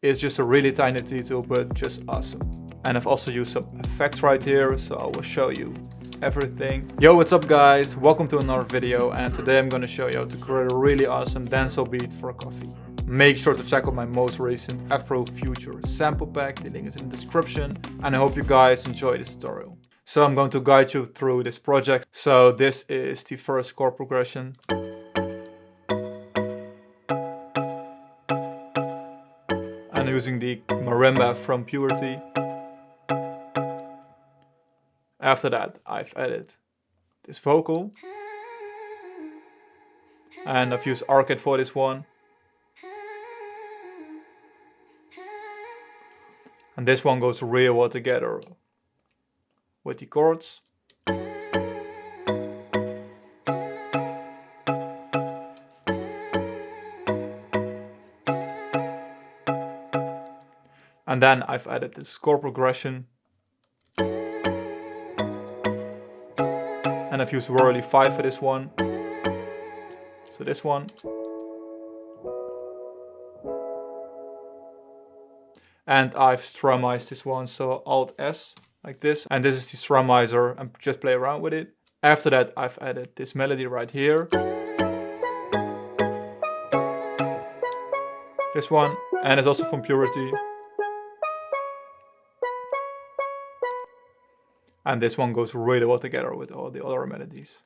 It's just a really tiny detail, but just awesome. And I've also used some effects right here, so I will show you everything. Yo, what's up guys? Welcome to another video, and today I'm gonna show you how to create a really awesome dancehall beat for a coffee. Make sure to check out my most recent Afro Future sample pack, the link is in the description, and I hope you guys enjoy this tutorial. So I'm going to guide you through this project. So this is the first chord progression. I'm using the marimba from Puberty. After that, I've added this vocal. And I've used arcade for this one. And this one goes real well together with the chords. And then I've added this chord progression. And I've used Whirly 5 for this one. So this one. And I've strumized this one, so Alt S, like this. And this is the strumizer, and just play around with it. After that, I've added this melody right here. This one, and it's also from Purity. And this one goes really well together with all the other melodies.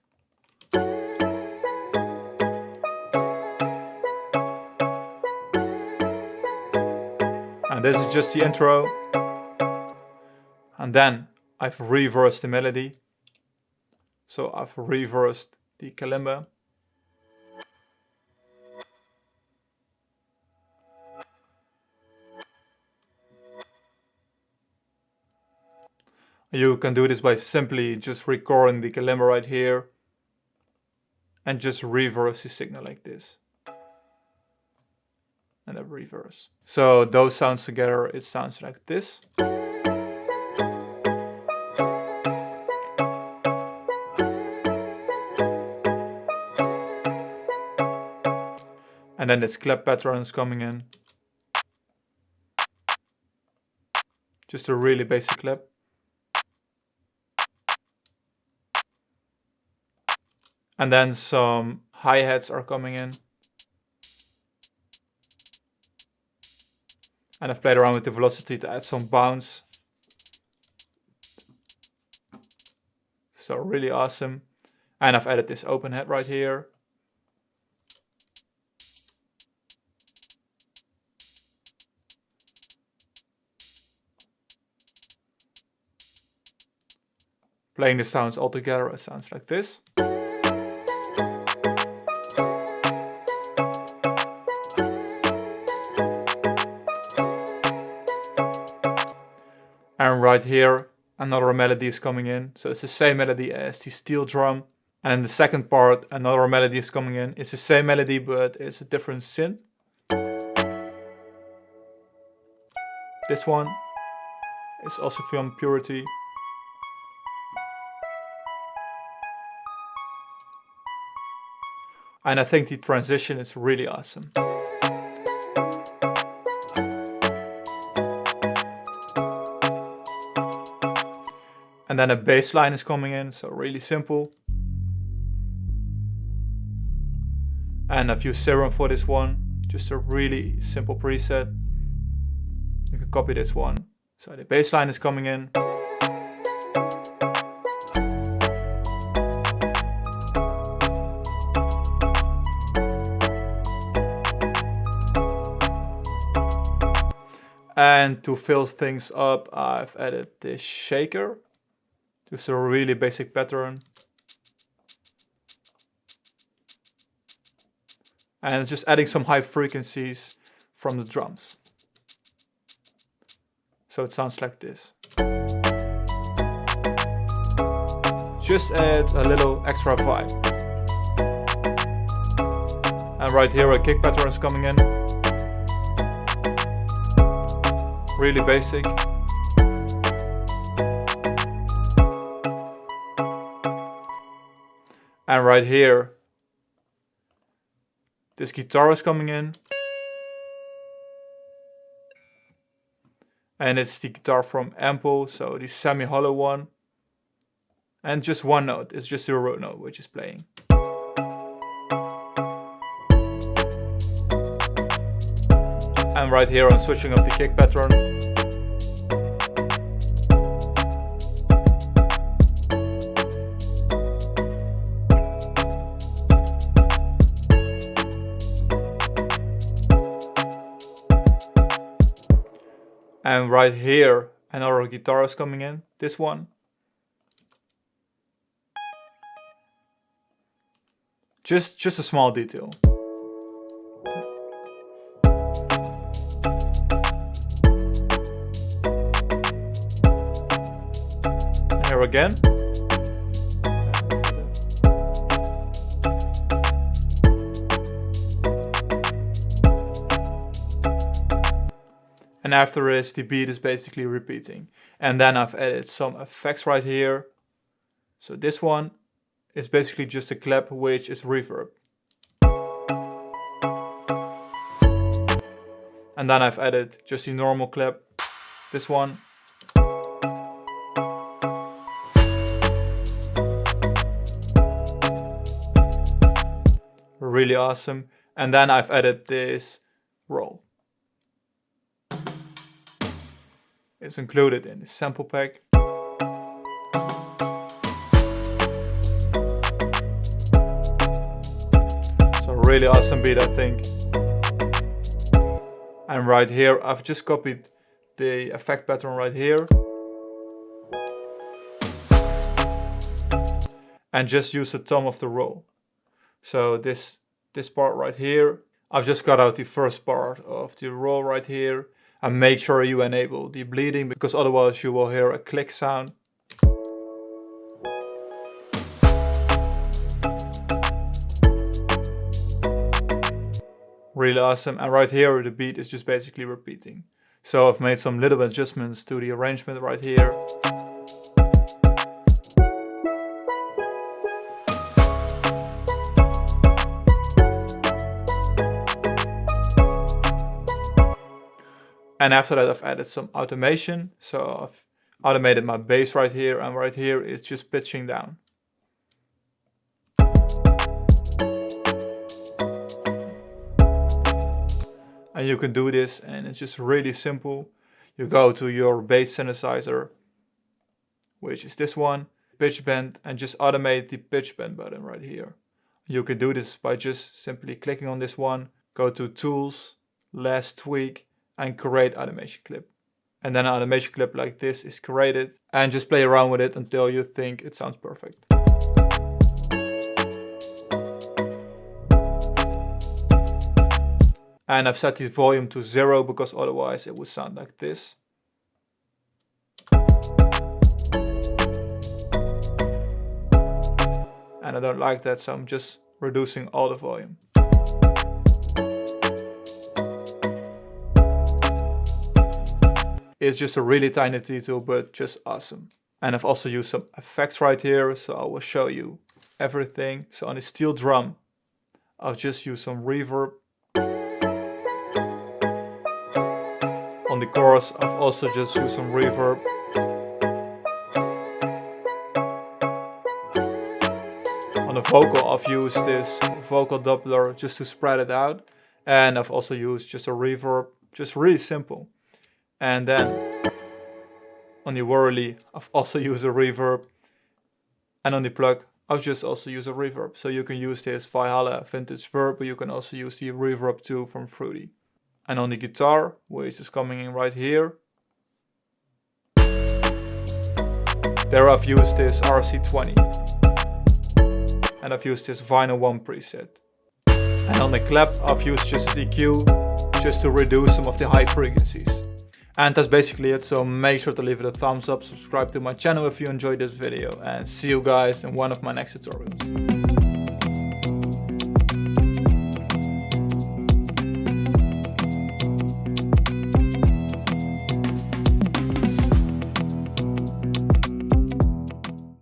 And this is just the intro. And then I've reversed the melody. So I've reversed the kalimba. You can do this by simply just recording the kalimba right here and just reverse the signal like this. And then reverse. So those sounds together, it sounds like this. And then this clap pattern is coming in. Just a really basic clap. And then some hi-hats are coming in. And I've played around with the velocity to add some bounce. So really awesome. And I've added this open hat right here. Playing the sounds all together, it sounds like this. And right here, another melody is coming in. So it's the same melody as the steel drum. And in the second part, another melody is coming in. It's the same melody, but it's a different synth. This one is also from Purity. And I think the transition is really awesome. And then a bass line is coming in, so really simple. And I've used Serum for this one, just a really simple preset. You can copy this one. So the bass line is coming in. And to fill things up, I've added this shaker. Just a really basic pattern. And it's just adding some high frequencies from the drums. So it sounds like this. Just add a little extra vibe. And right here a kick pattern is coming in. Really basic. And right here, this guitar is coming in. And it's the guitar from Ample, so the semi-hollow one. And just one note, it's just the root note which is playing. And right here I'm switching up the kick pattern. And right here another guitar is coming in, this one. Just a small detail. Here again. And after this, the beat is basically repeating. And then I've added some effects right here. So this one is basically just a clap which is reverb. And then I've added just the normal clap, this one. Really awesome. And then I've added this roll. It's included in the sample pack. So really awesome beat, I think. And right here I've just copied the effect pattern right here. And just use the thumb of the roll. So this part right here, I've just cut out the first part of the roll right here. And make sure you enable the bleeding, because otherwise you will hear a click sound. Really awesome. And right here the beat is just basically repeating. So I've made some little adjustments to the arrangement right here. And after that I've added some automation. So I've automated my bass right here, and right here it's just pitching down. And you can do this and it's just really simple. You go to your bass synthesizer, which is this one, pitch bend, and just automate the pitch bend button right here. You can do this by just simply clicking on this one, go to Tools, Last Tweak, and create automation clip. And then an automation clip like this is created, and just play around with it until you think it sounds perfect. And I've set the volume to 0 because otherwise it would sound like this. And I don't like that, so I'm just reducing all the volume. It's just a really tiny detail, but just awesome. And I've also used some effects right here, so I will show you everything. So on the steel drum, I've just used some reverb. On the chorus, I've also just used some reverb. On the vocal, I've used this vocal doubler just to spread it out. And I've also used just a reverb, just really simple. And then on the whirly, I've also used a reverb. And on the plug, I've just also used a reverb. So you can use this Valhalla Vintage Verb, but you can also use the reverb too from Fruity. And on the guitar, which is coming in right here, there I've used this RC20. And I've used this Vinyl 1 preset. And on the clap, I've used just the EQ, just to reduce some of the high frequencies. And that's basically it, so make sure to leave it a thumbs up, subscribe to my channel if you enjoyed this video, and see you guys in one of my next tutorials.